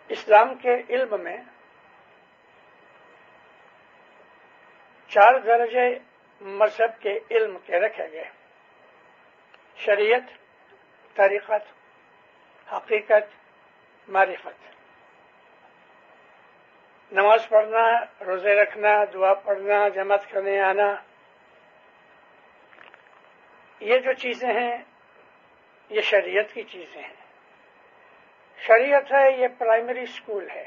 اسلام کے علم میں 4 درجے مذہب کے علم کے رکھے گئے: شریعت، طریقت، حقیقت، معرفت۔ نماز پڑھنا، روزے رکھنا، دعا پڑھنا، جماعت کرنے آنا، یہ جو چیزیں ہیں یہ شریعت کی چیزیں ہیں۔ شریعت ہے، یہ پرائمری اسکول ہے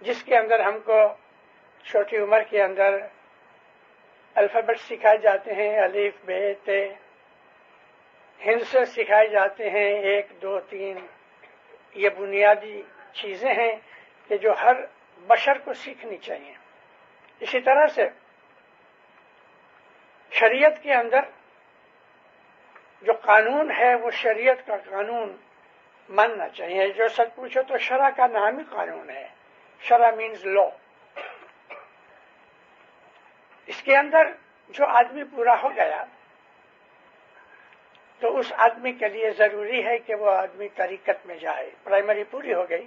جس کے اندر ہم کو چھوٹی عمر کے اندر الفابیٹ سکھائے جاتے ہیں، الف ب ت، ہندسے سکھائے جاتے ہیں، 1 2 3۔ یہ بنیادی چیزیں ہیں کہ جو ہر بشر کو سیکھنی چاہیے۔ اسی طرح سے شریعت کے اندر جو قانون ہے وہ شریعت کا قانون ماننا چاہیے۔ جو سچ پوچھو تو شرع کا نام ہی قانون ہے۔ شرع مینز لا۔ اس کے اندر جو آدمی پورا ہو گیا تو اس آدمی کے لیے ضروری ہے کہ وہ آدمی طریقت میں جائے۔ پرائمری پوری ہو گئی،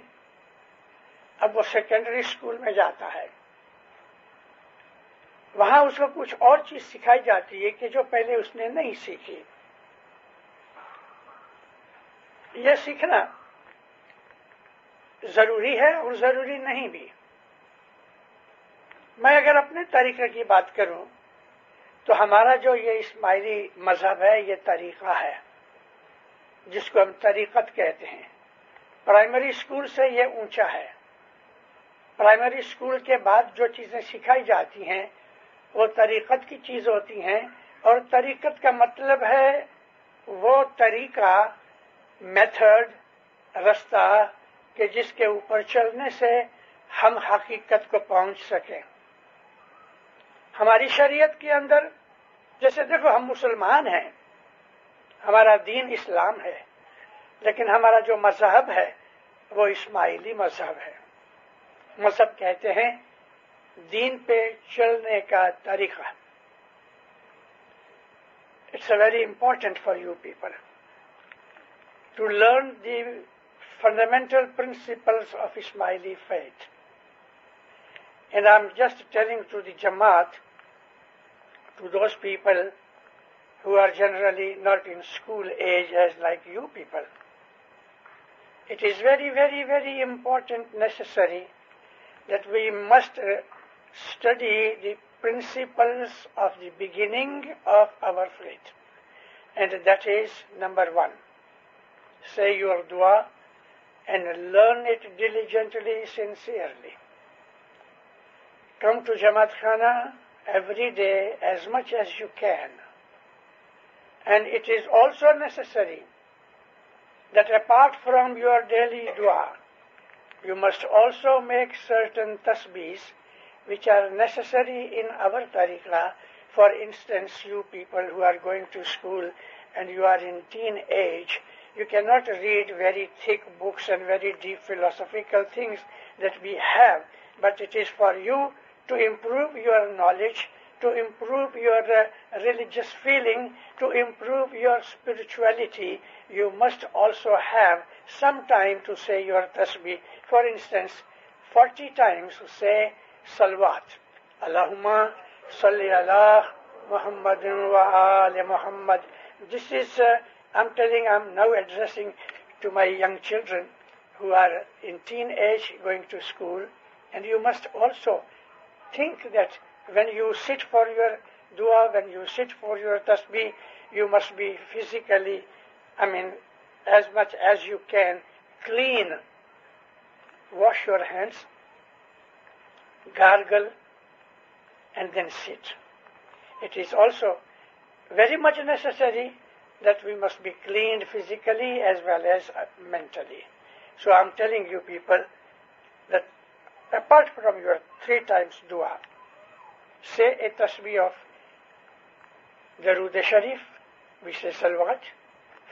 اب وہ سیکنڈری اسکول میں جاتا ہے۔ وہاں اس کو کچھ اور چیز سکھائی جاتی ہے کہ جو پہلے اس نے نہیں سیکھی۔ یہ سیکھنا ضروری ہے اور ضروری نہیں بھی۔ میں اگر اپنے طریقے کی بات کروں تو ہمارا جو یہ اسماعیلی مذہب ہے، یہ طریقہ ہے جس کو ہم طریقت کہتے ہیں۔ پرائمری اسکول سے یہ اونچا ہے۔ پرائمری اسکول کے بعد جو چیزیں سکھائی جاتی ہیں وہ طریقت کی چیز ہوتی ہیں، اور طریقت کا مطلب ہے وہ طریقہ، میتھڈ، رستہ کہ جس کے اوپر چلنے سے ہم حقیقت کو پہنچ سکیں۔ ہماری شریعت کے اندر جیسے دیکھو، ہم مسلمان ہیں، ہمارا دین اسلام ہے، لیکن ہمارا جو مذہب ہے وہ اسماعیلی مذہب ہے۔ مذہب کہتے ہیں دین پہ چلنے کا طریقہ۔ It's a very important for you people to learn the fundamental principles of Ismaili faith. And I'm just telling to the Jamaat, to those people who are generally not in school age as like you people, it is very, very, very important, necessary that we must study the principles of the beginning of our faith. And that is number 1. Say your dua and learn it diligently, sincerely. Come to Jamaat Khana every day as much as you can. And it is also necessary that apart from your daily dua, you must also make certain tasbihs which are necessary in our tariqah. For instance, you people who are going to school and you are in teen age, you cannot read very thick books and very deep philosophical things that we have, but it is for you to improve your knowledge, to improve your religious feeling, to improve your spirituality. You must also have some time to say your tasbih. For instance, 40 times say salawat. Allahumma salli ala Muhammadin wa ali Muhammad. This is, I'm now addressing to my young children who are in teen age going to school, and you must also think that when you sit for your dua, when you sit for your tasbih, you must be physically, as much as you can, clean. Wash your hands, gargle, and then sit. It is also very much necessary that we must be cleaned physically as well as mentally. So I'm telling you people that apart from your 3 times dua, say a tasbih of Darood Sharif, we say salawat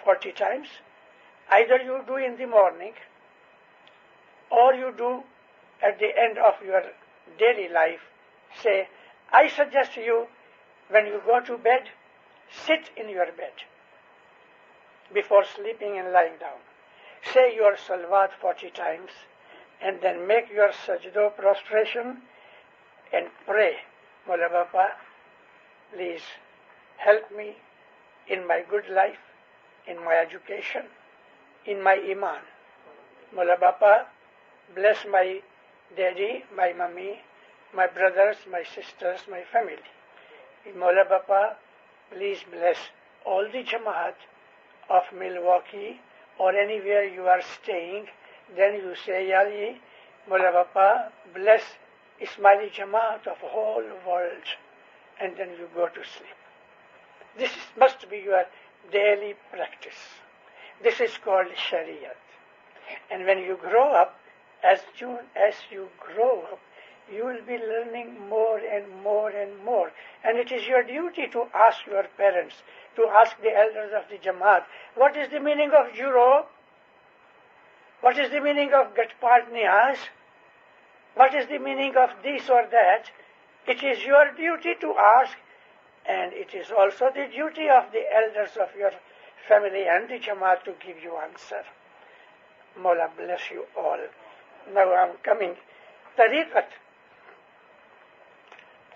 40 times. Either you do in the morning or you do at the end of your daily life. Say, I suggest you, when you go to bed, sit in your bed before sleeping and lying down. say your salawat 40 times, and then make your sajdo prostration and pray, Mola Bapa, please help me in my good life, in my education, in my iman. Mola Bapa, bless my daddy, my mummy, my brothers, my sisters, my family. Mola Bapa, please bless all the Jamaat of Milwaukee or anywhere you are staying. Then you say, Ya Ali, Mola Bapa, bless Ismaili Jamaat of whole world. And then you go to sleep. This must be your daily practice. This is called Shariat. And when you grow up, as soon as you grow up, you will be learning more and more and more. And it is your duty to ask your parents, to ask the elders of the Jamaat, what is the meaning of Juro? What is the meaning of Gatpat Niyaz? What is the meaning of this or that? It is your duty to ask, and it is also the duty of the elders of your family and the Jamaat to give you answer. Mola bless you all. Now I'm coming. Tariqat.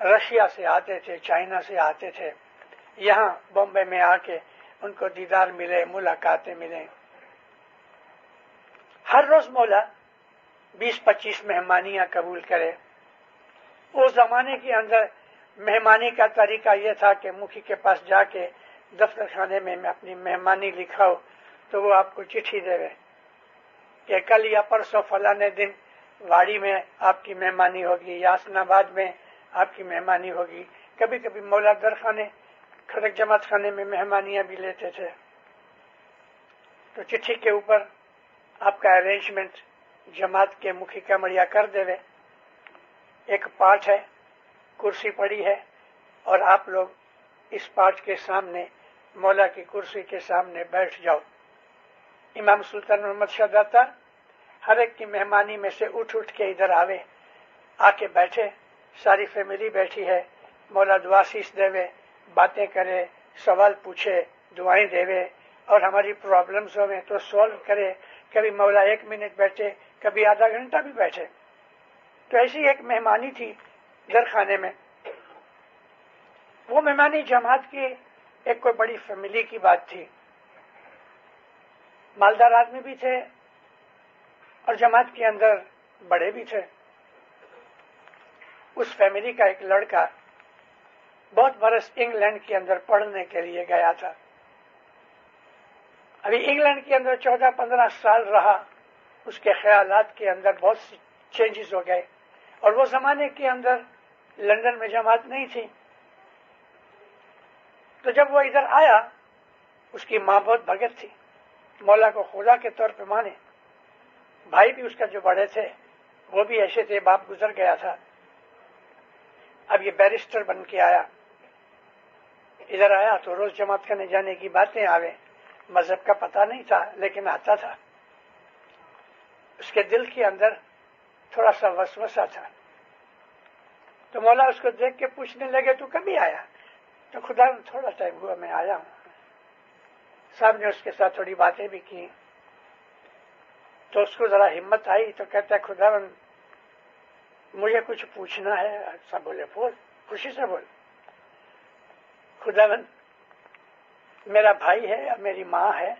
Russia سے آتے تھے، China سے آتے تھے، یہاں بامبے میں آ کے ان کو دیدار ملے، ملاقاتیں ملیں۔ ہر روز مولا 20-25 مہمانیاں قبول کرے۔ اس زمانے کے اندر مہمانی کا طریقہ یہ تھا کہ مکھی کے پاس جا کے دفتر خانے میں اپنی مہمانی لکھاؤ تو وہ آپ کو چٹھی دے کہ کل یا پرسوں فلاں دن واڑی میں آپ کی مہمانی ہوگی یا حسن آباد میں آپ کی مہمانی ہوگی۔ کبھی کبھی مولا درخانے کھڑک جماعت خانے میں مہمانیاں بھی لیتے تھے، تو چٹھی کے اوپر آپ کا ارینجمنٹ جماعت کے مکھی کمڑیا کر دے۔ ایک پاٹ ہے، کرسی پڑی ہے، اور آپ لوگ اس پاٹ کے سامنے مولا کی کرسی کے سامنے بیٹھ جاؤ۔ امام سلطان محمد شاہ داتا ہر ایک کی مہمانی میں سے اٹھ کے ادھر آوے، آ کے بیٹھے، ساری فیملی بیٹھی ہے، مولا دعا سیس دے، باتیں کرے، سوال پوچھے، دعائیں دے، اور ہماری پرابلمز ہوئے تو سولو کرے۔ کبھی مولا 1 منٹ بیٹھے، کبھی آدھا گھنٹہ بھی بیٹھے۔ تو ایسی ایک مہمانی تھی درخانے میں۔ وہ مہمانی جماعت کی ایک کوئی بڑی فیملی کی بات تھی، مالدار آدمی بھی تھے اور جماعت کے اندر بڑے بھی تھے۔ اس فیملی کا ایک لڑکا بہت برس انگلینڈ کے اندر پڑھنے کے لیے گیا تھا۔ ابھی انگلینڈ کے اندر 14-15 سال رہا، اس کے خیالات کے اندر بہت سی چینجز ہو گئے، اور وہ زمانے کے اندر لندن میں جماعت نہیں تھی۔ تو جب وہ ادھر آیا، اس کی ماں بہت بھگت تھی، مولا کو خدا کے طور پہ مانے۔ بھائی بھی اس کا جو بڑے تھے وہ بھی ایسے تھے، باپ گزر گیا تھا۔ اب یہ بیرسٹر بن کے آیا، ادھر آیا تو روز جماعت کرنے جانے کی باتیں آوے، مذہب کا پتہ نہیں تھا لیکن آتا تھا۔ اس کے دل کے اندر تھوڑا سا وسوسہ تھا، تو مولا اس کو دیکھ کے پوچھنے لگے تو کبھی آیا؟ تو خدا تھوڑا ٹائم ہوا میں آیا ہوں۔ صاحب نے اس کے ساتھ تھوڑی باتیں بھی کی، تو اس کو ذرا ہمت آئی تو کہتا ہے خدا مجھے کچھ پوچھنا ہے۔ سب بولے بول، خوشی سے بول۔ خدا میرا بھائی ہے اور میری ماں ہے،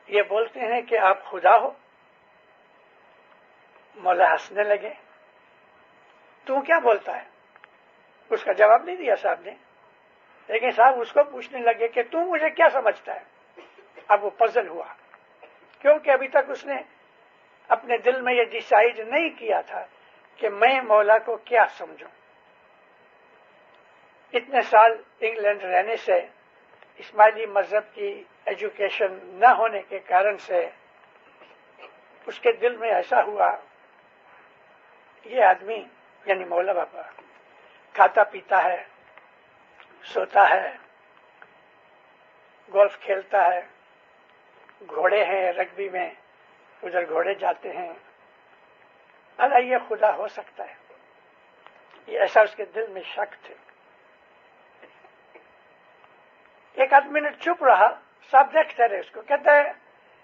یہ بولتے ہیں کہ آپ خدا ہو۔ مولا ہنسنے لگے، تو کیا بولتا ہے؟ اس کا جواب نہیں دیا صاحب نے، لیکن صاحب اس کو پوچھنے لگے کہ تو مجھے کیا سمجھتا ہے؟ اب وہ پزل ہوا، کیونکہ ابھی تک اس نے اپنے دل میں یہ ڈیسائیڈ نہیں کیا تھا کہ میں مولا کو کیا سمجھوں۔ اتنے سال انگلینڈ رہنے سے اسماعیلی مذہب کی ایجوکیشن نہ ہونے کے کارن سے اس کے دل میں ایسا ہوا، یہ آدمی یعنی مولا بابا کھاتا پیتا ہے، سوتا ہے، گولف کھیلتا ہے، گھوڑے ہیں رگبی میں، ادھر گھوڑے جاتے ہیں، اللہ یہ خدا ہو سکتا ہے؟ یہ ایسا اس کے دل میں شک تھے۔ ایک آدھ منٹ چپ رہا، سب دیکھتے رہے اس کو، کہتا ہے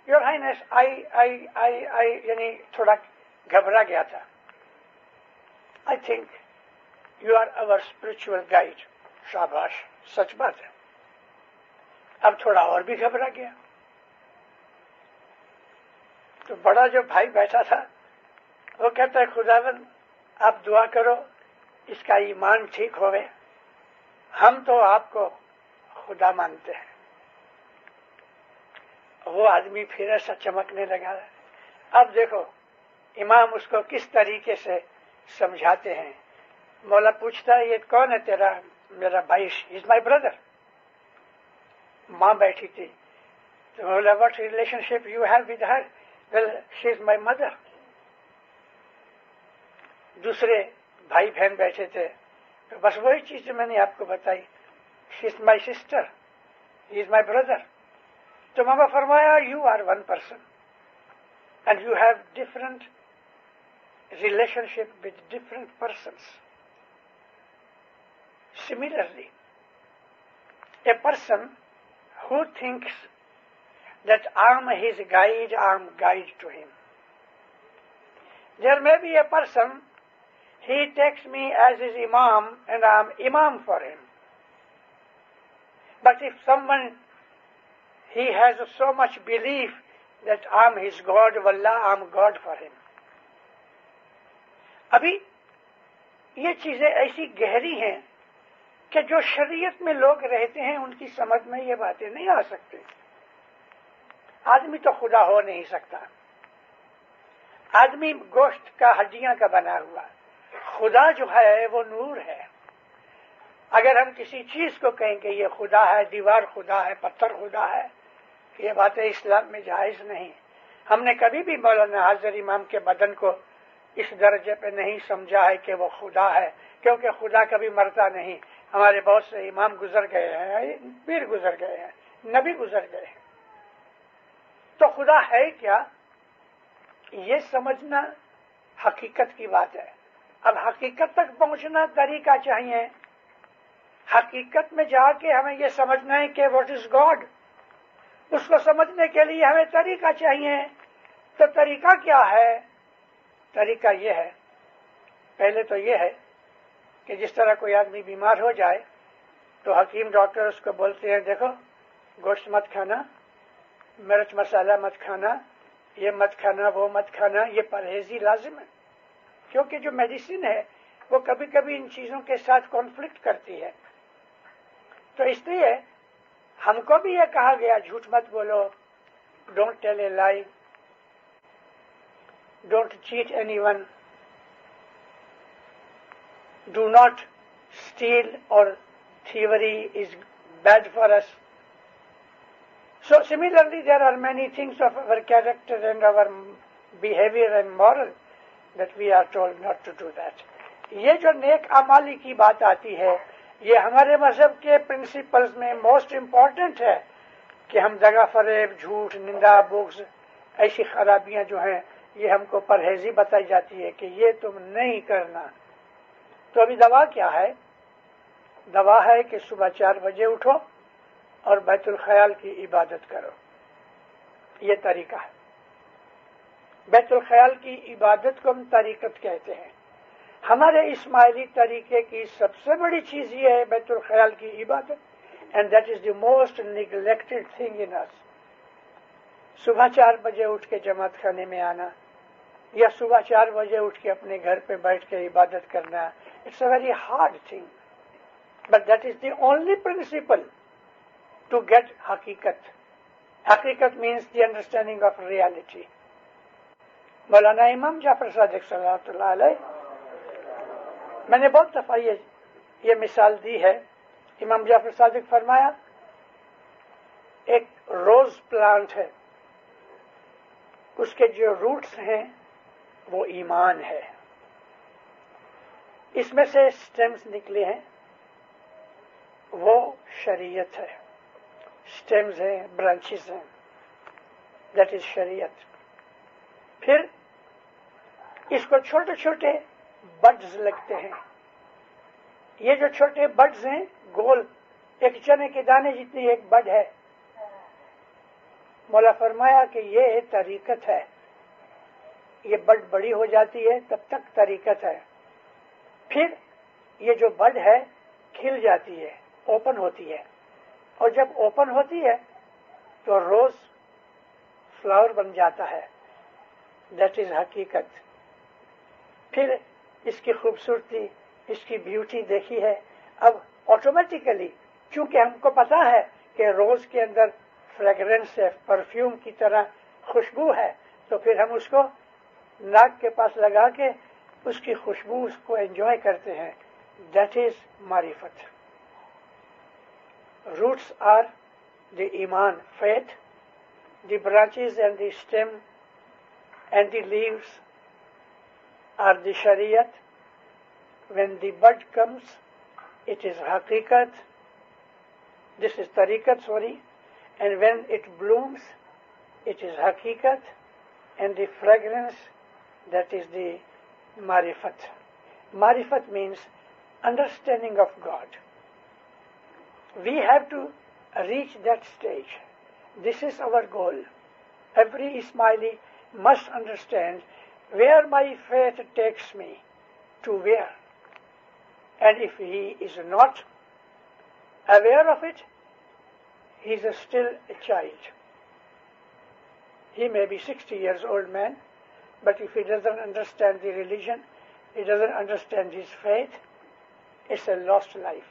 یور ہائنس آئی یعنی تھوڑا گھبرا گیا تھا۔ I think you are over spiritual guide. شاباش، سچ بات ہے۔ اب تھوڑا اور بھی گھبرا گیا، تو بڑا جو بھائی بیٹھا تھا وہ کہتا ہے خداوند آپ دعا کرو اس کا ایمان ٹھیک ہوئے، ہم تو آپ کو خدا مانتے ہیں۔ وہ آدمی پھر ایسا چمکنے لگا۔ اب دیکھو امام اس کو کس طریقے سے سمجھاتے ہیں۔ مولا پوچھتا ہے یہ کون ہے تیرا؟ میرا بھائی، از مائی بردر۔ ماں بیٹھی تھی، تو مولا what relationship you have with her? Well she is my mother. دوسرے بھائی بہن بیٹھے تھے، تو بس وہی چیز جو میں نے آپ کو بتائی، شی is my sister, he is my brother. تو ماما فرمایا you are one person and you have different relationship with different persons. Similarly, a person who thinks that I am his guide, I am guide to him. There may be a person, he takes me as his imam and I am imam for him. But if someone, he has so much belief that I am his God, wallah, I am God for him. ابھی یہ چیزیں ایسی گہری ہیں کہ جو شریعت میں لوگ رہتے ہیں ان کی سمجھ میں یہ باتیں نہیں آ سکتی. آدمی تو خدا ہو نہیں سکتا. آدمی گوشت کا ہڈیاں کا بنا ہوا. خدا جو ہے وہ نور ہے. اگر ہم کسی چیز کو کہیں کہ یہ خدا ہے, دیوار خدا ہے, پتھر خدا ہے, یہ باتیں اسلام میں جائز نہیں. ہم نے کبھی بھی مولانا حاضر امام کے بدن کو اس درجے پہ نہیں سمجھا ہے کہ وہ خدا ہے, کیونکہ خدا کبھی مرتا نہیں. ہمارے بہت سے امام گزر گئے ہیں, پیر گزر گئے ہیں, نبی گزر گئے ہیں. تو خدا ہے کیا, یہ سمجھنا حقیقت کی بات ہے. اب حقیقت تک پہنچنا طریقہ چاہیے. حقیقت میں جا کے ہمیں یہ سمجھنا ہے کہ واٹ از گاڈ. اس کو سمجھنے کے لیے ہمیں طریقہ چاہیے. تو طریقہ کیا ہے؟ طریقہ یہ ہے, پہلے تو یہ ہے کہ جس طرح کوئی آدمی بیمار ہو جائے تو حکیم ڈاکٹر اس کو بولتے ہیں دیکھو گوشت مت کھانا, مرچ مسالہ مت کھانا, یہ مت کھانا, وہ مت کھانا, یہ پرہیزی لازم ہے. کیونکہ جو میڈیسن ہے وہ کبھی کبھی ان چیزوں کے ساتھ کانفلکٹ کرتی ہے. تو اس لیے ہم کو بھی یہ کہا گیا جھوٹ مت بولو, don't tell a lie, don't cheat anyone, do not steal or thievery is bad for us. So similarly there are many things of our character and our behavior and moral that we are told not to do that. یہ جو نیک اعمالی کی بات آتی ہے یہ ہمارے مذہب کے پرنسپلز میں موسٹ امپورٹنٹ ہے کہ ہم دغا فریب, جھوٹ, نندا, بغض, ایسی خرابیاں جو ہیں یہ ہم کو پرہیزی بتائی جاتی ہے کہ یہ تم نہیں کرنا. تو ابھی دوا کیا ہے؟ دوا ہے کہ صبح 4 بجے اٹھو اور بیت الخیال کی عبادت کرو. یہ طریقہ ہے. بیت الخیال کی عبادت کو ہم طریقت کہتے ہیں. ہمارے اسماعیلی طریقے کی سب سے بڑی چیز یہ ہے بیت الخیال کی عبادت, and that is the most neglected thing in us. صبح 4 بجے اٹھ کے جماعت خانے میں آنا یا صبح 4 بجے اٹھ کے اپنے گھر پہ بیٹھ کے عبادت کرنا, it's a very hard thing. But that is the only principle to get haqiqat. Haqiqat means the understanding of reality. مولانا امام جعفر صادق صلی اللہ علیہ, میں نے بہت دفعہ یہ مثال دی ہے. امام جعفر صادق فرمایا ایک روز پلانٹ ہے, اس کے جو روٹس ہیں وہ ایمان ہے. اس میں سے سٹیمز نکلے ہیں, وہ شریعت ہے. سٹیمز ہیں, برانچز ہیں, دیٹ از شریعت. پھر اس کو چھوٹے چھوٹے بڈز لگتے ہیں. یہ جو چھوٹے بڈز ہیں گول, ایک چنے کے دانے جتنی ایک بڈ ہے. مولا فرمایا کہ یہ طریقت ہے. یہ بڈ بڑی ہو جاتی ہے تب تک طریقت ہے. پھر یہ جو بڈ ہے کھل جاتی ہے, اوپن ہوتی ہے, اور جب اوپن ہوتی ہے تو روز فلاور بن جاتا ہے. دیٹ از حقیقت. پھر اس کی خوبصورتی, اس کی بیوٹی دیکھی ہے. اب آٹومیٹیکلی چونکہ ہم کو پتا ہے کہ روز کے اندر فریگرنس ہے, پرفیوم کی طرح خوشبو ہے, تو پھر ہم اس کو ناک کے پاس لگا کے اس کی خوشبو اس کو انجوائے کرتے ہیں. دیٹ از معرفت. Roots are the iman, faith, the branches and the stem and the leaves are the shariat. When the bud comes, it is haqiqat. This is tariqat, sorry. And when it blooms, it is haqiqat. And the fragrance, that is the marifat. Marifat means understanding of God. We have to reach that stage. This is our goal. Every Ismaili must understand where my faith takes me. to wear. And if he is not aware of it, he is still a child. He may be 60 years old man, but if he doesn't understand the religion, he doesn't understand his faith, it's a lost life.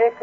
1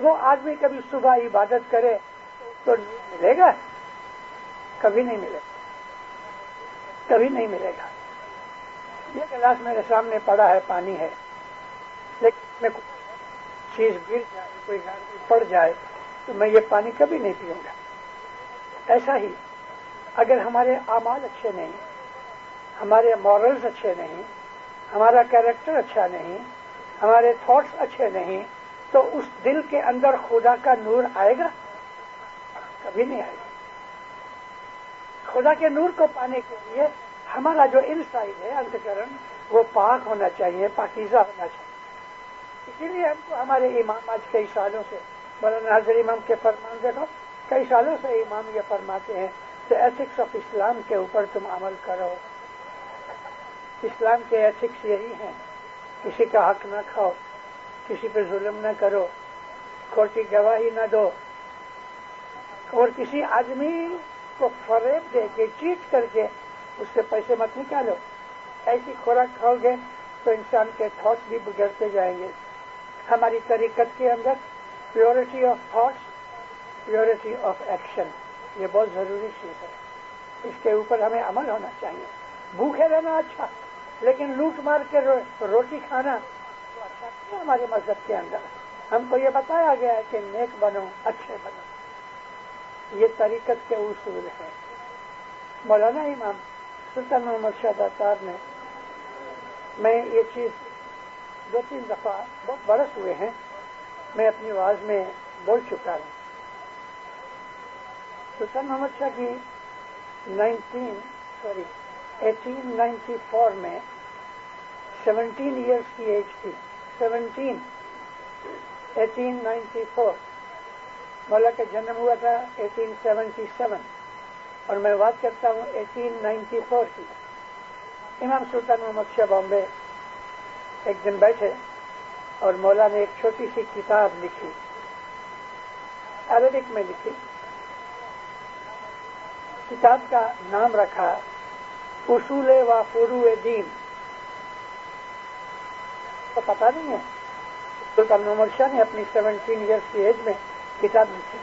وہ آدمی کبھی صبح عبادت کرے تو ملے گا؟ کبھی نہیں ملے گا، کبھی نہیں ملے گا۔ یہ گلاس میرے سامنے پڑا ہے، پانی ہے، لیکن اس میں کوئی چیز گر جائے، کوئی گاڑی پڑ جائے تو میں یہ پانی کبھی نہیں پیوں گا۔ ایسا ہی اگر ہمارے اعمال اچھے نہیں، ہمارے مورلز اچھے نہیں، ہمارا کیریکٹر اچھا نہیں، ہمارے تھاٹس اچھے نہیں، تو اس دل کے اندر خدا کا نور آئے گا؟ کبھی نہیں آئے گا۔ خدا کے نور کو پانے کے لیے ہمارا جو انسائڈ ہے، انتکرن، وہ پاک ہونا چاہیے، پاکیزہ ہونا چاہیے۔ اسی لیے ہم کو ہمارے امام آج کئی سالوں سے، مولانا حضرت امام کے فرمان دیکھو، کئی سالوں سے امام یہ فرماتے ہیں کہ ایتھکس آف اسلام کے اوپر تم عمل کرو۔ اسلام کے ایتھکس یہی ہیں، کسی کا حق نہ کھاؤ، کسی پہ ظلم نہ کرو، کھوٹی گواہی نہ دو، اور کسی آدمی کو فریب دے کے، چیٹ کر کے اس سے پیسے مت نکالو۔ ایسی خوراک کھاؤ گے تو انسان کے تھاٹس بھی بگڑتے جائیں گے۔ ہماری طریقت کے اندر purity of thoughts, purity of action, یہ بہت ضروری چیز ہے۔ اس کے اوپر ہمیں عمل ہونا چاہیے۔ بھوکے رہنا اچھا، لیکن لوٹ مار کے روٹی کھانا تو اچھا نہیں ہے ہمارے مذہب کے اندر۔ ہم کو یہ بتایا گیا ہے کہ نیک بنو، اچھے بنو، یہ طریقت کے اصول ہیں۔ مولانا امام سلطان محمد شاہ داتار نے، میں یہ چیز 2-3 دفعہ، بہت برس ہوئے ہیں، میں اپنی آواز میں بول چکا ہوں۔ سلطان محمد شاہ کی 1894 میں 17 ایئرس کی ایج تھی۔ 1894 مولا کا جنم ہوا تھا 1877، اور میں بات کرتا ہوں 1894 کی۔ امام سلطان محمد شاہ بامبے ایک دن بیٹھے اور مولا نے ایک چھوٹی سی کتاب لکھی، عربک میں لکھی۔ کتاب کا نام رکھا اصول و فروع دین۔ تو پتا نہیں ہے، سلطان محمد شاہ نے اپنی 17 ایئرس کی ایج میں کتاب لکھی۔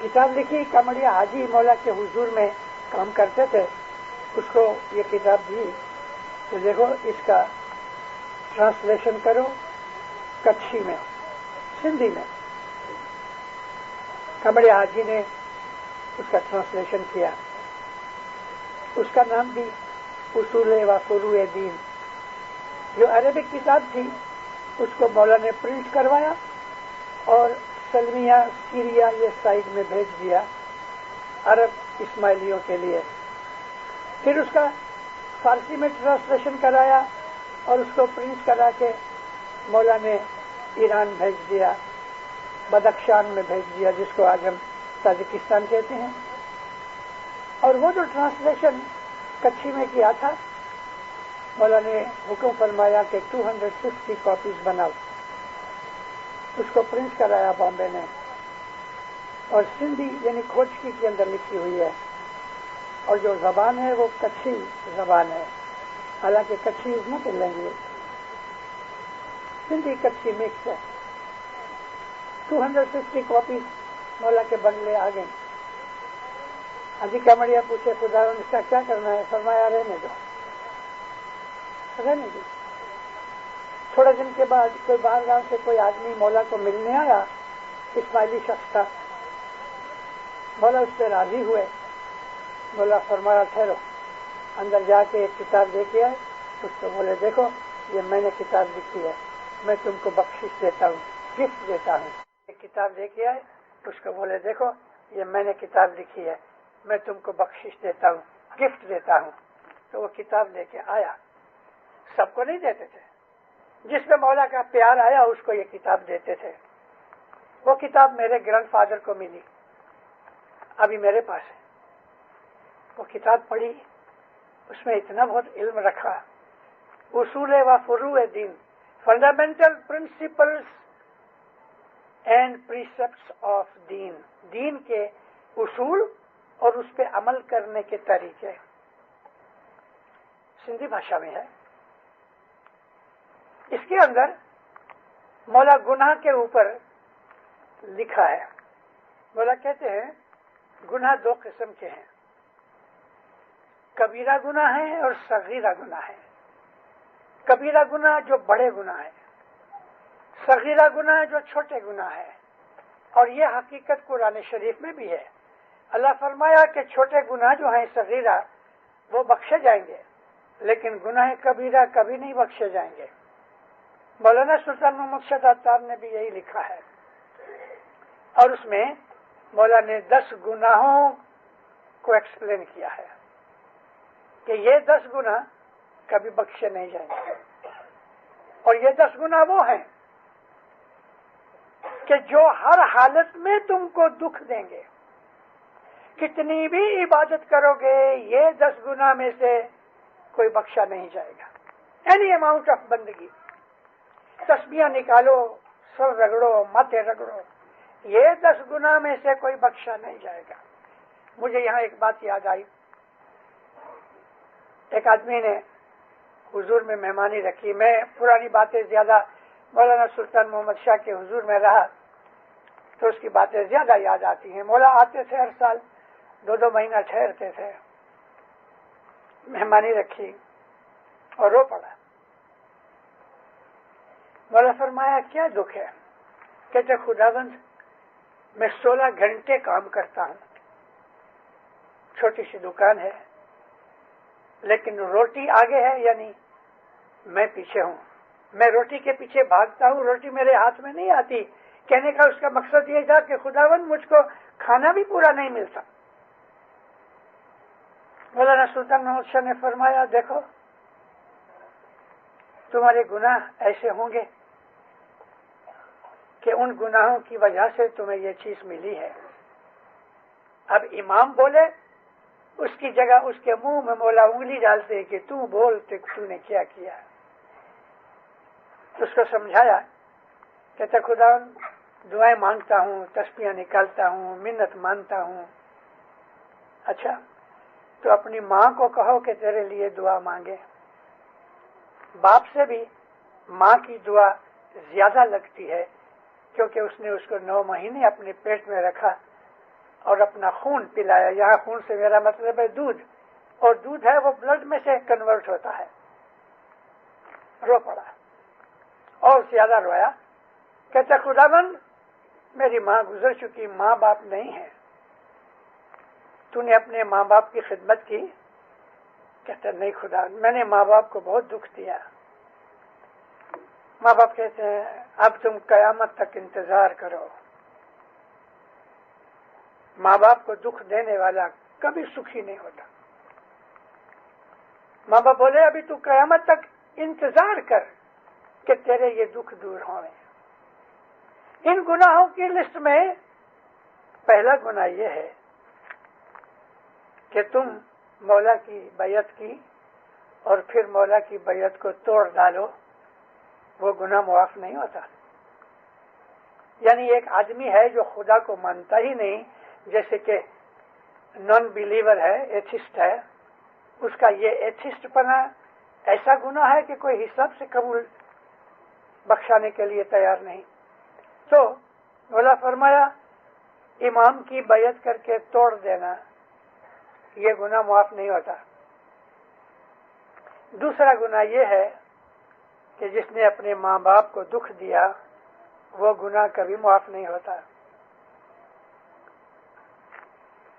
کتاب لکھی، کمڑیا حاجی مولا کے حضور میں کام کرتے تھے، اس کو یہ کتاب دی تو دیکھو اس کا ٹرانسلیشن کرو کچھی میں، سندھی میں۔ کمڑیا حاجی نے اس کا ٹرانسلیشن کیا، اس کا نام بھی اصول و فروع دین۔ جو عربک کتاب تھی اس کو مولا نے پرنٹ کروایا اور سلمیہ، سیریا، یہ سائڈ میں بھیج دیا عرب اسماعیلیوں کے لیے۔ پھر اس کا فارسی میں ٹرانسلیشن کرایا اور اس کو پرنٹ کرا کے مولا نے ایران بھیج دیا، بدخشان میں بھیج دیا، جس کو آج ہم تاجکستان کہتے ہیں۔ اور وہ جو ٹرانسلیشن کچھی میں کیا تھا، مولا نے حکم فرمایا کہ 250 کاپیز بناؤ۔ اس کو پرنٹ کرایا بامبے نے، اور سندھی یعنی کھوچکی کے اندر لکھی ہوئی ہے، اور جو زبان ہے وہ کچھی زبان ہے، حالانکہ Kutchi is not a language, Sindhi Kutchi mix ہے۔ 250 کاپیز مولا کے بنگلے آ گئیں۔ حاجی کمڑیا پوچھے خدا اس کا کیا کرنا ہے؟ فرمایا رہنے دو، رہنے دو۔ تھوڑے دن کے بعد کوئی باہر گاؤں سے کوئی آدمی مولا کو ملنے آیا، اسماعیلی شخص تھا۔ مولا اس سے راضی ہوئے۔ مولا فرمایا ٹھہرو، اندر جا کے ایک کتاب دے کے آئے۔ اس کو بولے دیکھو یہ میں نے کتاب لکھی ہے، میں تم کو بخشش دیتا ہوں، گفٹ دیتا ہوں۔ ایک کتاب دے کے آئے، اس کو بولے دیکھو یہ میں نے کتاب لکھی ہے، میں تم کو بخشش دیتا ہوں، گفٹ دیتا ہوں۔ تو وہ کتاب لے کے آیا۔ سب کو نہیں دیتے تھے، جس میں مولا کا پیار آیا اس کو یہ کتاب دیتے تھے۔ وہ کتاب میرے گرینڈ فادر کو ملی، ابھی میرے پاس ہے۔ وہ کتاب پڑھی، اس میں اتنا بہت علم رکھا، اصول و فروع دین، فنڈامنٹل پرنسپلز اینڈ پریسپٹس آف دین، دین کے اصول اور اس پہ عمل کرنے کے طریقے، سندھی بھاشا میں ہے۔ اس کے اندر مولا گناہ کے اوپر لکھا ہے. مولا کہتے ہیں گناہ دو قسم کے ہیں، کبیرہ گناہ ہے اور صغیرہ گناہ ہے. کبیرہ گناہ جو بڑے گناہ ہے، صغیرہ گناہ جو چھوٹے گناہ ہے. اور یہ حقیقت قرآن شریف میں بھی ہے. اللہ فرمایا کہ چھوٹے گناہ جو ہیں صغیرہ وہ بخشے جائیں گے، لیکن گناہ کبیرہ کبھی نہیں بخشے جائیں گے. مولانا سلطان محمد شہزاد صاحب نے بھی یہی لکھا ہے، اور اس میں مولا نے 10 گناہوں کو ایکسپلین کیا ہے کہ یہ 10 گناہ کبھی بخشے نہیں جائیں گے. اور یہ 10 گناہ وہ ہیں کہ جو ہر حالت میں تم کو دکھ دیں گے. کتنی بھی عبادت کرو گے یہ 10 گناہ میں سے کوئی بخشا نہیں جائے گا. اینی اماؤنٹ آف بندگی، تسبیحاں نکالو، سر رگڑو، ماتھے رگڑو، یہ 10 گناہ میں سے کوئی بخشا نہیں جائے گا. مجھے یہاں ایک بات یاد آئی. ایک آدمی نے حضور میں مہمانی رکھی. میں پرانی باتیں زیادہ مولانا سلطان محمد شاہ کے حضور میں رہا تو اس کی باتیں زیادہ یاد آتی ہیں. مولا آتے تھے ہر سال، 2 مہینہ ٹھہرتے تھے. مہمانی رکھی اور رو پڑا. مولا فرمایا کیا دکھ ہے؟ کہتے خداوند میں 16 گھنٹے کام کرتا ہوں، چھوٹی سی دکان ہے، لیکن روٹی آگے ہے یعنی میں پیچھے ہوں. میں روٹی کے پیچھے بھاگتا ہوں، روٹی میرے ہاتھ میں نہیں آتی. کہنے کا اس کا مقصد یہ تھا کہ خداوند مجھ کو کھانا بھی پورا نہیں ملتا. مولانا سلطان محمد شاہ نے فرمایا دیکھو تمہارے گناہ ایسے ہوں گے کہ ان گناہوں کی وجہ سے تمہیں یہ چیز ملی ہے. اب امام بولے، اس کی جگہ اس کے منہ میں مولا انگلی ڈالتے کہ تو بول تو نے کیا کیا. اس کو سمجھایا، کہتا خدا دعائیں مانگتا ہوں، تسبیحاں نکالتا ہوں، منت مانتا ہوں. اچھا تو اپنی ماں کو کہو کہ تیرے لیے دعا مانگے. باپ سے بھی ماں کی دعا زیادہ لگتی ہے کیونکہ اس نے اس کو 9 مہینے اپنے پیٹ میں رکھا اور اپنا خون پلایا. یہاں خون سے میرا مطلب ہے دودھ، اور دودھ ہے وہ بلڈ میں سے کنورٹ ہوتا ہے. رو پڑا اور زیادہ رویا. کہتا خداوند میری ماں گزر چکی، ماں باپ نہیں ہے، تو نے اپنے ماں باپ کی خدمت کی. کہتا نہیں خدا میں نے ماں باپ کو بہت دکھ دیا. ماں باپ کہتے ہیں اب تم قیامت تک انتظار کرو. ماں باپ کو دکھ دینے والا کبھی سکھی نہیں ہوتا. ماں باپ بولے ابھی تو قیامت تک انتظار کر کہ تیرے یہ دکھ دور ہوں. ان گناہوں کی لسٹ میں پہلا گناہ یہ ہے کہ تم مولا کی بیعت کی اور پھر مولا کی بیعت کو توڑ ڈالو. وہ گناہ معاف نہیں ہوتا. یعنی ایک آدمی ہے جو خدا کو مانتا ہی نہیں، جیسے کہ نان بلیور ہے، ایتھسٹ ہے، اس کا یہ ایتھسٹ پنا ایسا گناہ ہے کہ کوئی حساب سے قبول بخشانے کے لیے تیار نہیں. تو مولا فرمایا امام کی بیعت کر کے توڑ دینا یہ گناہ معاف نہیں ہوتا. دوسرا گناہ یہ ہے کہ جس نے اپنے ماں باپ کو دکھ دیا وہ گناہ کبھی معاف نہیں ہوتا.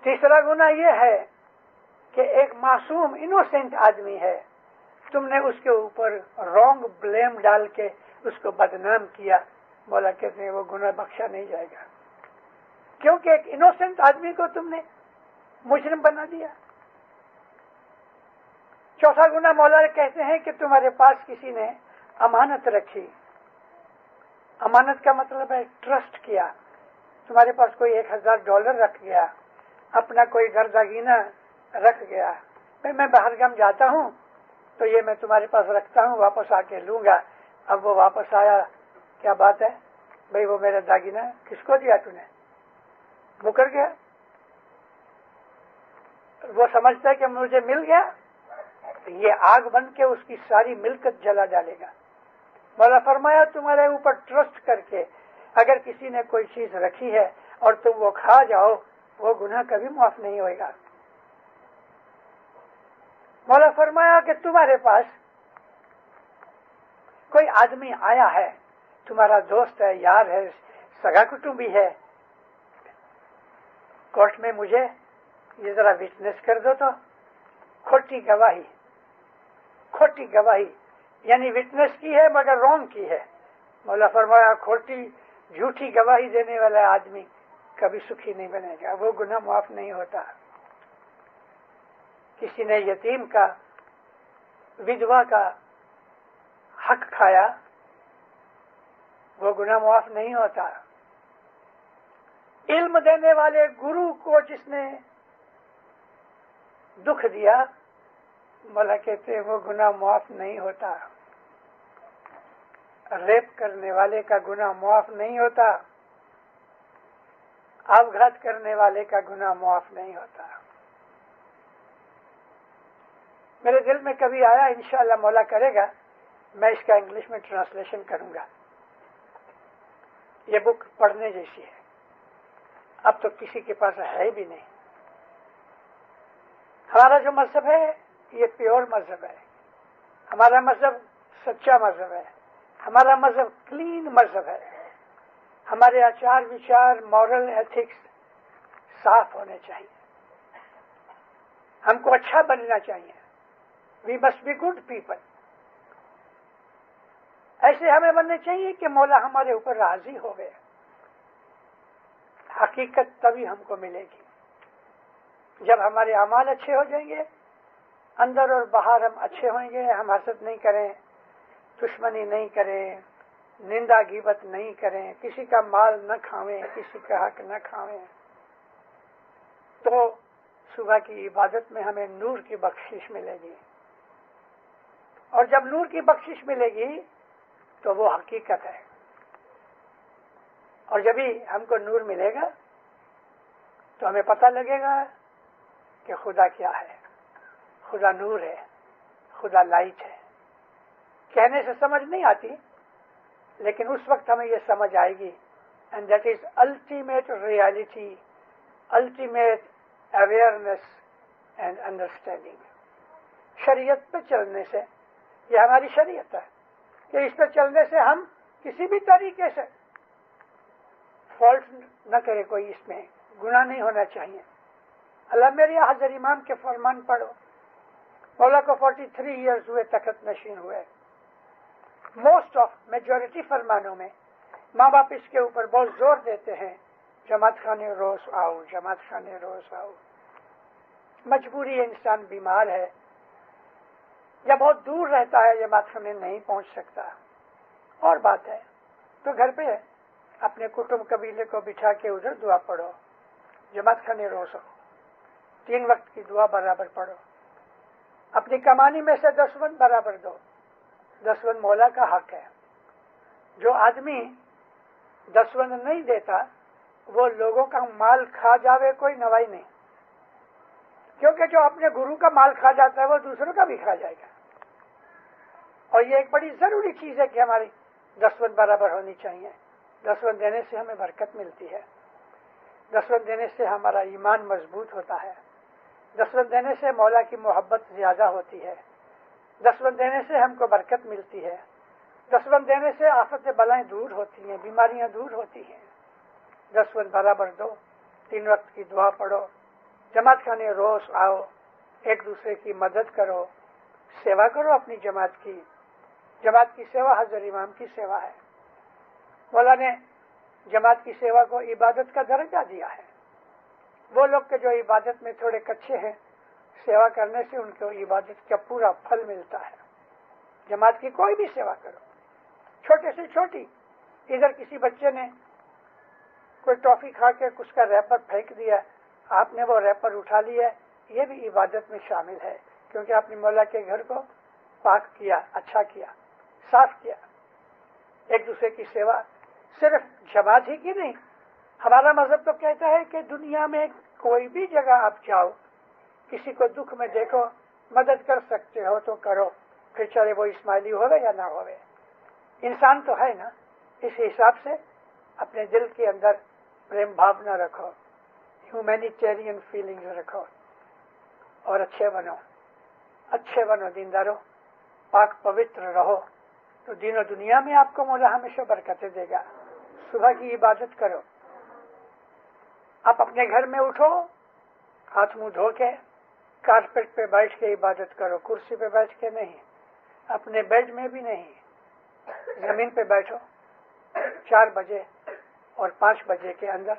تیسرا گناہ یہ ہے کہ ایک معصوم انوسینٹ آدمی ہے، تم نے اس کے اوپر رانگ بلیم ڈال کے اس کو بدنام کیا. مولا کہتے ہیں وہ گناہ بخشا نہیں جائے گا کیونکہ ایک انوسینٹ آدمی کو تم نے مجرم بنا دیا. چوتھا گناہ مولا کہتے ہیں کہ تمہارے پاس کسی نے امانت رکھی. امانت کا مطلب ہے ٹرسٹ کیا. تمہارے پاس کوئی $1000 رکھ گیا، اپنا کوئی گھر داگینہ رکھ گیا. میں باہر گام جاتا ہوں تو یہ میں تمہارے پاس رکھتا ہوں، واپس آ کے لوں گا. اب وہ واپس آیا، کیا بات ہے بھئی وہ میرا داگینہ کس کو دیا تو نے؟ مکر گیا. وہ سمجھتا ہے کہ مجھے مل گیا، یہ آگ بن کے اس کی ساری ملکت جلا ڈالے گا. مولا فرمایا تمہارے اوپر ٹرسٹ کر کے اگر کسی نے کوئی چیز رکھی ہے اور تم وہ کھا جاؤ وہ گناہ کبھی معاف نہیں ہوئے گا. مولا فرمایا کہ تمہارے پاس کوئی آدمی آیا ہے، تمہارا دوست ہے، یار ہے، سگا کٹمبی ہے، کورٹ میں مجھے یہ ذرا وٹنس کر دو، تو کھوٹی گواہی یعنی وٹنس کی ہے مگر رونگ کی ہے. مولا فرمایا کھوٹی جھوٹی گواہی دینے والا آدمی کبھی سکھی نہیں بنے گا، وہ گناہ معاف نہیں ہوتا. کسی نے یتیم کا، ودوا کا حق کھایا، وہ گناہ معاف نہیں ہوتا. علم دینے والے گرو کو جس نے دکھ دیا، مولا کہتے ہیں وہ گناہ معاف نہیں ہوتا. ریپ کرنے والے کا گناہ معاف نہیں ہوتا، آبگھات کرنے والے کا گناہ معاف نہیں ہوتا. میرے دل میں کبھی آیا، انشاءاللہ مولا کرے گا میں اس کا انگلش میں ٹرانسلیشن کروں گا. یہ بک پڑھنے جیسی ہے، اب تو کسی کے پاس ہے بھی نہیں. ہمارا جو مذہب ہے یہ پیور مذہب ہے، ہمارا مذہب سچا مذہب ہے، ہمارا مذہب کلین مذہب ہے. ہمارے آچار وچار، مورل ایتھکس صاف ہونے چاہیے. ہم کو اچھا بننا چاہیے. We must be good people. ایسے ہمیں بننے چاہیے کہ مولا ہمارے اوپر راضی ہو گئے. حقیقت تبھی ہم کو ملے گی جب ہمارے اعمال اچھے ہو جائیں گے، اندر اور باہر ہم اچھے ہوئیں گے. ہم حسد نہیں کریں، دشمنی نہیں کریں، نندا غیبت نہیں کریں، کسی کا مال نہ کھاویں، کسی کا حق نہ کھاویں. تو صبح کی عبادت میں ہمیں نور کی بخشش ملے گی، اور جب نور کی بخشش ملے گی تو وہ حقیقت ہے. اور جب ہی ہم کو نور ملے گا تو ہمیں پتہ لگے گا کہ خدا کیا ہے. خدا نور ہے، خدا لائٹ ہے. کہنے سے سمجھ نہیں آتی، لیکن اس وقت ہمیں یہ سمجھ آئے گی. And that is ultimate reality, ultimate awareness and understanding. شریعت پہ چلنے سے، یہ ہماری شریعت ہے کہ اس پہ چلنے سے ہم کسی بھی طریقے سے فالٹ نہ کرے، کوئی اس میں گناہ نہیں ہونا چاہیے. اللہ میرے حضرت امام کے فرمان پڑھو. مولا کو 43 ایئرز ہوئے تخت نشین ہوئے. موسٹ آف میجورٹی فرمانوں میں ماں باپ اس کے اوپر بہت زور دیتے ہیں، جماعت خانے روز آؤ، جماعت خانے روز آؤ. مجبوری ہے، انسان بیمار ہے یا بہت دور رہتا ہے، جماعت خانے نہیں پہنچ سکتا، اور بات ہے تو گھر پہ اپنے کٹمب قبیلے کو بٹھا کے ادھر دعا پڑھو. جماعت خانے روز ہو، 3 وقت کی دعا برابر پڑھو. اپنی کمانی میں سے 10 برابر دو. 10 مولا کا حق ہے. جو آدمی 10 نہیں دیتا وہ لوگوں کا مال کھا جاوے، کوئی نوائی نہیں. کیونکہ جو اپنے گرو کا مال کھا جاتا ہے وہ دوسروں کا بھی کھا جائے گا. اور یہ ایک بڑی ضروری چیز ہے کہ ہماری 10 برابر ہونی چاہیے. 10 دینے سے ہمیں برکت ملتی ہے. 10 دینے سے ہمارا ایمان مضبوط ہوتا ہے. 10 دینے سے مولا کی محبت زیادہ ہوتی ہے. 10 دینے سے ہم کو برکت ملتی ہے. 10 دینے سے آفت بلائیں دور ہوتی ہیں، بیماریاں دور ہوتی ہیں. 10 برابر دو. 3 وقت کی دعا پڑھو. جماعت خانے روز آؤ. ایک دوسرے کی مدد کرو، سیوا کرو اپنی جماعت کی. جماعت کی سیوا حضرت امام کی سیوا ہے. مولا نے جماعت کی سیوا کو عبادت کا درجہ دیا ہے. وہ لوگ کے جو عبادت میں تھوڑے کچے ہیں، سیوا کرنے سے ان کو عبادت کا پورا پھل ملتا ہے. جماعت کی کوئی بھی سیوا کرو، چھوٹے سے چھوٹی. ادھر کسی بچے نے کوئی ٹافی کھا کے اس کا ریپر پھینک دیا، آپ نے وہ ریپر اٹھا لیا، یہ بھی عبادت میں شامل ہے، کیونکہ آپ نے مولا کے گھر کو پاک کیا، اچھا کیا، صاف کیا. ایک دوسرے کی سیوا صرف جماعت ہی کی نہیں، ہمارا مذہب تو کہتا ہے کہ دنیا میں کوئی بھی جگہ آپ جاؤ، کسی کو دکھ میں دیکھو، مدد کر سکتے ہو تو کرو، پھر چاہے وہ اسماعیلی ہوئے یا نہ ہوئے. انسان تو ہے نا، اس حساب سے اپنے دل کے اندر پریم بھاونا رکھو، ہیومینیٹیرین فیلنگز رکھو اور اچھے بنو دیندارو، پاک پوتر رہو، تو دین و دنیا میں آپ کو مولا ہمیشہ برکتیں دے گا۔ صبح کی عبادت کرو، آپ اپنے گھر میں اٹھو، ہاتھ منہ دھو کے کارپیٹ پہ بیٹھ کے عبادت کرو، کرسی پہ بیٹھ کے نہیں، اپنے بیڈ میں بھی نہیں، زمین پہ بیٹھو 4 بجے اور 5 بجے کے اندر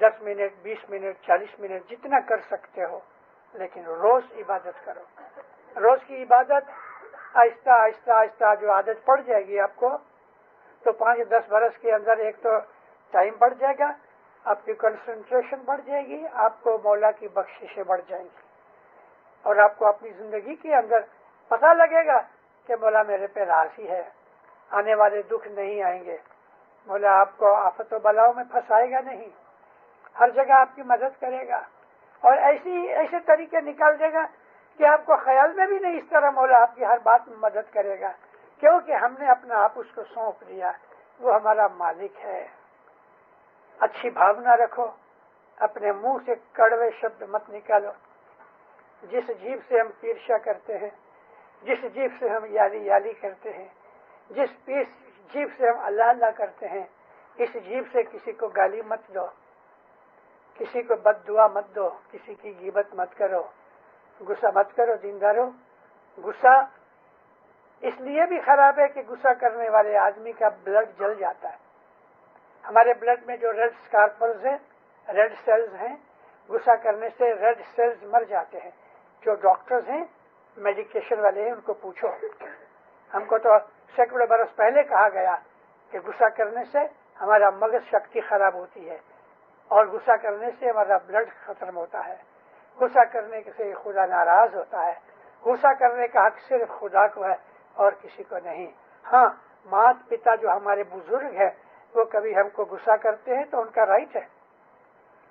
10 منٹ 20 منٹ 40 منٹ جتنا کر سکتے ہو، لیکن روز عبادت کرو۔ روز کی عبادت آہستہ آہستہ آہستہ جو عادت پڑ جائے گی آپ کو، تو 5-10 برس کے اندر ایک تو ٹائم بڑھ جائے گا، آپ کی کنسنٹریشن بڑھ جائے گی، آپ کو مولا کی بخششیں بڑھ جائیں گی، اور آپ کو اپنی زندگی کے اندر پتہ لگے گا کہ مولا میرے پہ راضی ہے، آنے والے دکھ نہیں آئیں گے، مولا آپ کو آفت و بلاؤں میں پھنسائے گا نہیں، ہر جگہ آپ کی مدد کرے گا، اور ایسے طریقے نکال دے گا کہ آپ کو خیال میں بھی نہیں اس طرح مولا آپ کی ہر بات میں مدد کرے گا، کیونکہ ہم نے اپنا آپ اس کو سونپ دیا، وہ ہمارا مالک ہے۔ اچھی بھاونا رکھو، اپنے منہ سے کڑوے شبد مت نکالو۔ جس جیب سے ہم عرشا کرتے ہیں، جس جیب سے ہم یالی یالی کرتے ہیں، جس جیب سے ہم اللہ اللہ کرتے ہیں، اس جیب سے کسی کو گالی مت دو، کسی کو بد دعا مت دو، کسی کی غیبت مت کرو، غصہ مت کرو دیندارو۔ غصہ اس لیے بھی خراب ہے کہ غصہ کرنے والے آدمی کا بلڈ جل جاتا ہے۔ ہمارے بلڈ میں جو ریڈ اسکارپلز ہیں، ریڈ سیلز ہیں، غصہ کرنے سے ریڈ سیلز مر جاتے ہیں۔ جو ڈاکٹرز ہیں، میڈیکیشن والے ہیں، ان کو پوچھو، ہم کو تو سینکڑوں برس پہلے کہا گیا کہ غصہ کرنے سے ہمارا مغز شکتی خراب ہوتی ہے، اور غصہ کرنے سے ہمارا بلڈ ختم ہوتا ہے، غصہ کرنے سے خدا ناراض ہوتا ہے، غصہ کرنے کا حق صرف خدا کو ہے اور کسی کو نہیں۔ ہاں، مات پتا جو ہمارے بزرگ ہیں وہ کبھی ہم کو غصہ کرتے ہیں تو ان کا رائٹ ہے۔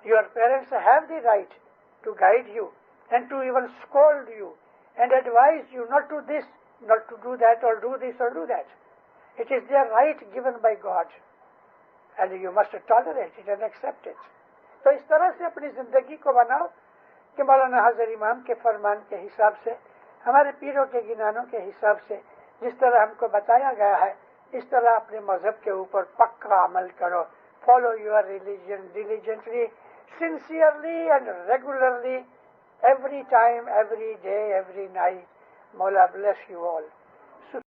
Your parents have the right to guide you and to even scold you and advise you not to this, not to do that, or do this or do that. It is their right given by God, and you must tolerate it and accept it. تو اس طرح سے اپنی زندگی کو بناؤ کہ مولانا حضرت امام کے فرمان کے حساب سے، ہمارے پیروں کے گنانوں کے حساب سے جس طرح ہم کو بتایا گیا ہے، اس طرح اپنے مذہب کے اوپر پکا عمل کرو۔ Follow your religion diligently, sincerely and regularly, every time, every day, every night. Mola bless you all.